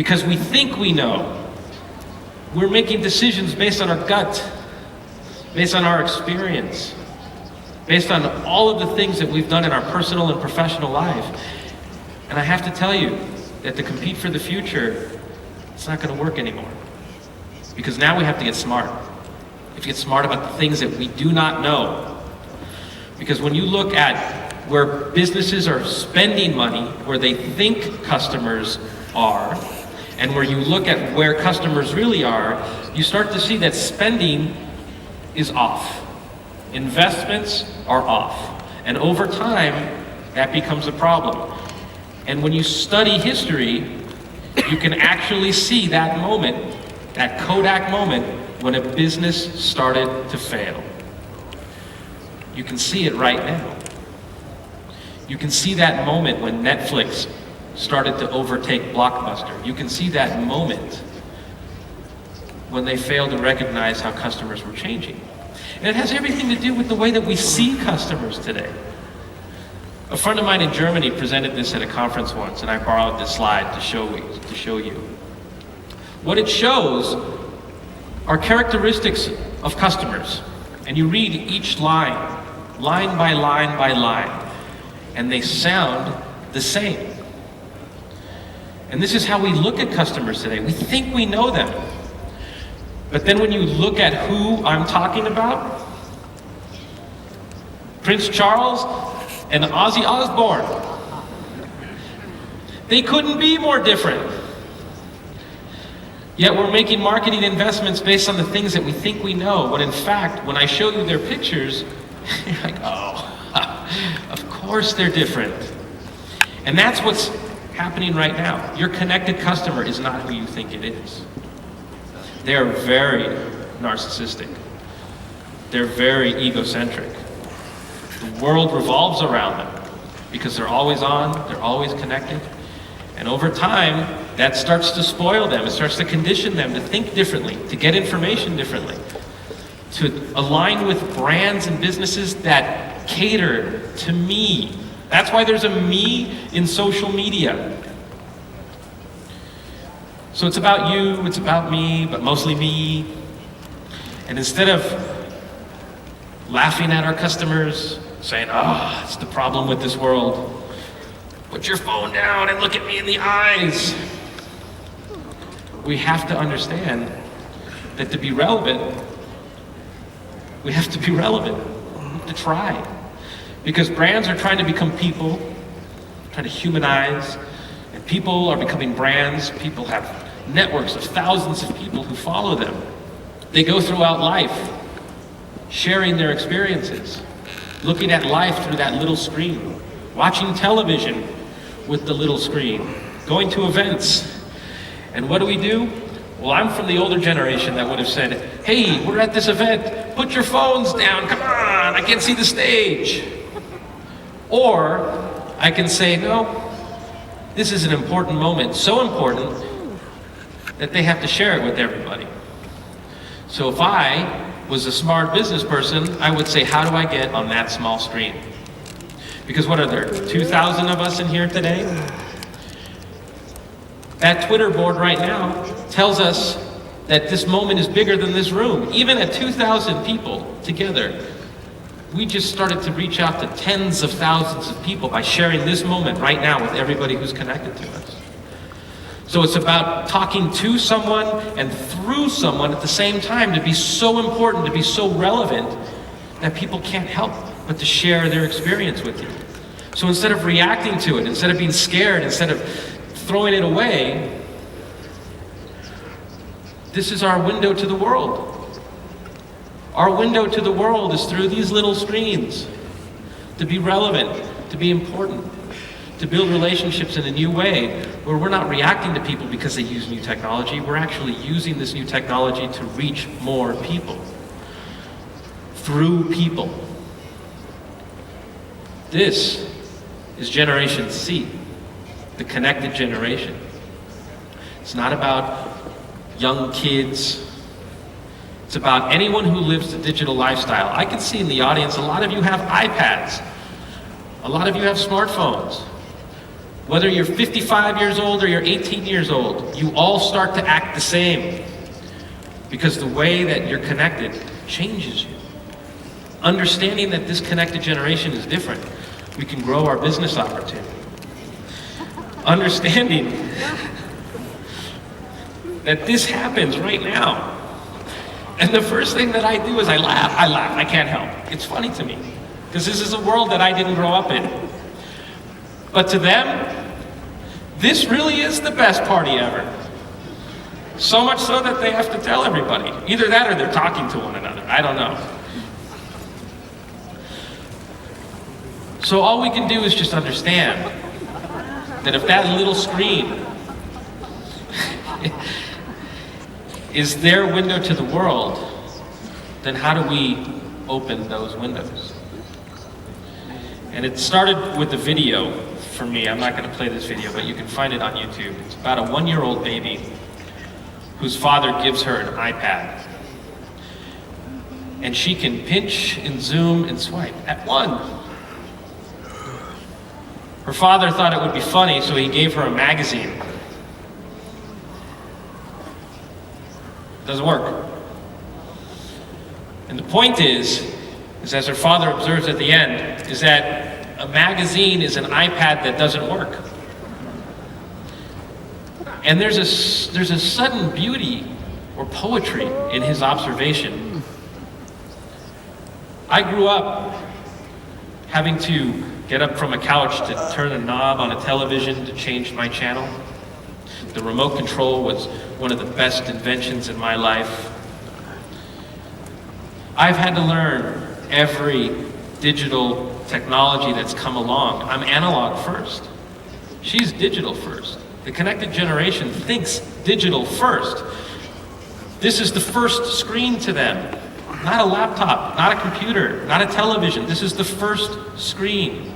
because we think we know. We're making decisions based on our gut, based on our experience, based on all of the things that we've done in our personal and professional life. And I have to tell you that to compete for the future, it's not going to work anymore. Because now we have to get smart. We have to get smart about the things that we do not know. Because when you look at where businesses are spending money, where they think customers are, and where you look at where customers really are, you start to see that spending is off. Investments are off. And over time, that becomes a problem. And when you study history, you can actually see that moment, that Kodak moment, when a business started to fail. You can see it right now. You can see that moment when Netflix started to overtake Blockbuster. You can see that moment when they failed to recognize how customers were changing. And it has everything to do with the way that we see customers today. A friend of mine in Germany presented this at a conference once, and I borrowed this slide to show you. What it shows are characteristics of customers. And you read each line by line by line, and they sound the same. And this is how we look at customers today. We think we know them. But then when you look at who I'm talking about, Prince Charles and Ozzy Osbourne, they couldn't be more different. Yet we're making marketing investments based on the things that we think we know, when in fact, when I show you their pictures, you're like, oh, of course they're different. And that's what's happening right now. Your connected customer is not who you think it is. They're very narcissistic. They're very egocentric. The world revolves around them because they're always on, they're always connected. And over time, that starts to spoil them. It starts to condition them to think differently, to get information differently, to align with brands and businesses that cater to me. That's why there's a me in social media. So it's about you, it's about me, but mostly me. And instead of laughing at our customers, saying, oh, it's the problem with this world, put your phone down and look at me in the eyes. We have to understand that to be relevant, we have to be relevant. We have to try. Because brands are trying to become people, trying to humanize, and people are becoming brands. People have networks of thousands of people who follow them. They go throughout life, sharing their experiences, looking at life through that little screen, watching television with the little screen, going to events. And what do? Well, I'm from the older generation that would have said, hey, we're at this event, put your phones down, come on, I can't see the stage. Or I can say, no, this is an important moment, so important that they have to share it with everybody. So if I was a smart business person, I would say, how do I get on that small screen? Because what are there, 2,000 of us in here today? That Twitter board right now tells us that this moment is bigger than this room. Even at 2,000 people together, we just started to reach out to tens of thousands of people by sharing this moment right now with everybody who's connected to us. So it's about talking to someone and through someone at the same time to be so important, to be so relevant that people can't help but to share their experience with you. So instead of reacting to it, instead of being scared, instead of throwing it away, this is our window to the world. Our window to the world is through these little screens, to be relevant, to be important, to build relationships in a new way where we're not reacting to people because they use new technology. We're actually using this new technology to reach more people through people. This is Generation C, the connected generation. It's not about young kids. It's about anyone who lives the digital lifestyle. I can see in the audience, a lot of you have iPads. A lot of you have smartphones. Whether you're 55 years old or you're 18 years old, you all start to act the same because the way that you're connected changes you. Understanding that this connected generation is different, we can grow our business opportunity. Understanding that this happens right now. And the first thing that I do is I laugh, I can't help. It's funny to me, because this is a world that I didn't grow up in. But to them, this really is the best party ever. So much so that they have to tell everybody. Either that or they're talking to one another, I don't know. So all we can do is just understand that if that little screen is their window to the world, then how do we open those windows? And it started with a video for me. I'm not going to play this video, but you can find it on YouTube. It's about a 1-year-old baby whose father gives her an iPad. And she can pinch and zoom and swipe at one. Her father thought it would be funny, so he gave her a magazine. Doesn't work. And the point is as her father observes at the end, is that a magazine is an iPad that doesn't work. And there's a sudden beauty or poetry in his observation. I grew up having to get up from a couch to turn a knob on a television to change my channel. The remote control was one of the best inventions in my life. I've had to learn every digital technology that's come along. I'm analog first. She's digital first. The connected generation thinks digital first. This is the first screen to them. Not a laptop, not a computer, not a television. This is the first screen.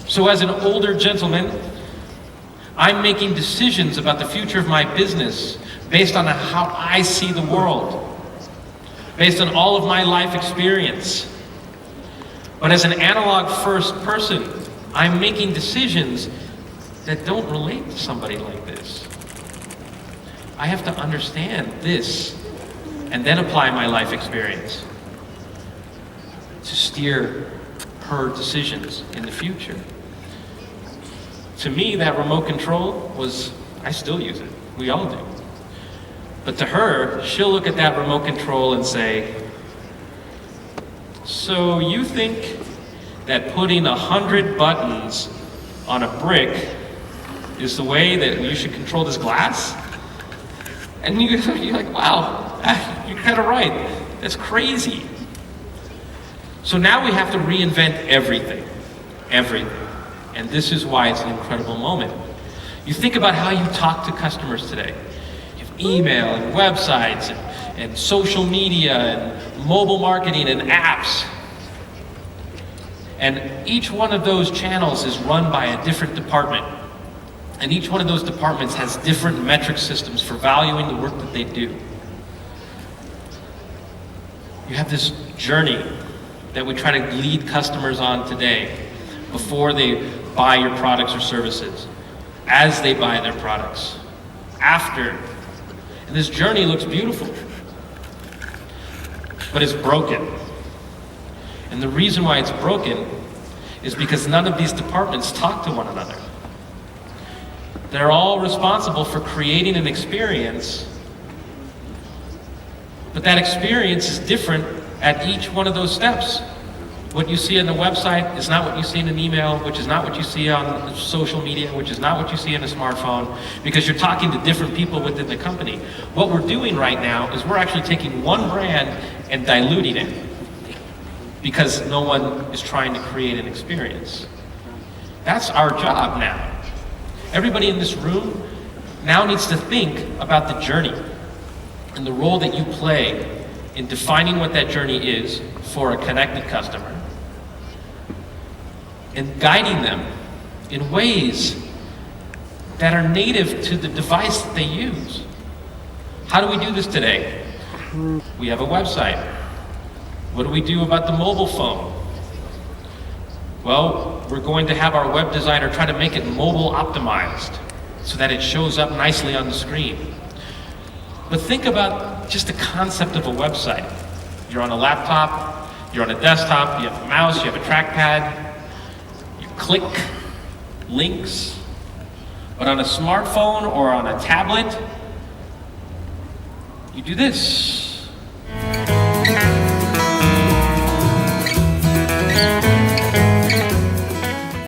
So as an older gentleman, I'm making decisions about the future of my business based on how I see the world, based on all of my life experience. But as an analog first person, I'm making decisions that don't relate to somebody like this. I have to understand this and then apply my life experience to steer her decisions in the future. To me, that remote control was, I still use it. We all do. But to her, she'll look at that remote control and say, so you think that putting 100 buttons on a brick is the way that you should control this glass? And you're like, wow, you're kind of right. That's crazy. So now we have to reinvent everything. Everything. And this is why it's an incredible moment. You think about how you talk to customers today. You have email and websites and social media and mobile marketing and apps. And each one of those channels is run by a different department. And each one of those departments has different metric systems for valuing the work that they do. You have this journey that we try to lead customers on today before they buy your products or services, as they buy their products, after. And this journey looks beautiful, but it's broken. And the reason why it's broken is because none of these departments talk to one another. They're all responsible for creating an experience, but that experience is different at each one of those steps. What you see on the website is not what you see in an email, which is not what you see on social media, which is not what you see in a smartphone, because you're talking to different people within the company. What we're doing right now is we're actually taking one brand and diluting it, because no one is trying to create an experience. That's our job now. Everybody in this room now needs to think about the journey and the role that you play in defining what that journey is for a connected customer and guiding them in ways that are native to the device that they use. How do we do this today? We have a website. What do we do about the mobile phone? Well, we're going to have our web designer try to make it mobile optimized so that it shows up nicely on the screen. But think about just the concept of a website. You're on a laptop, you're on a desktop, you have a mouse, you have a trackpad, you click links. But on a smartphone or on a tablet, you do this.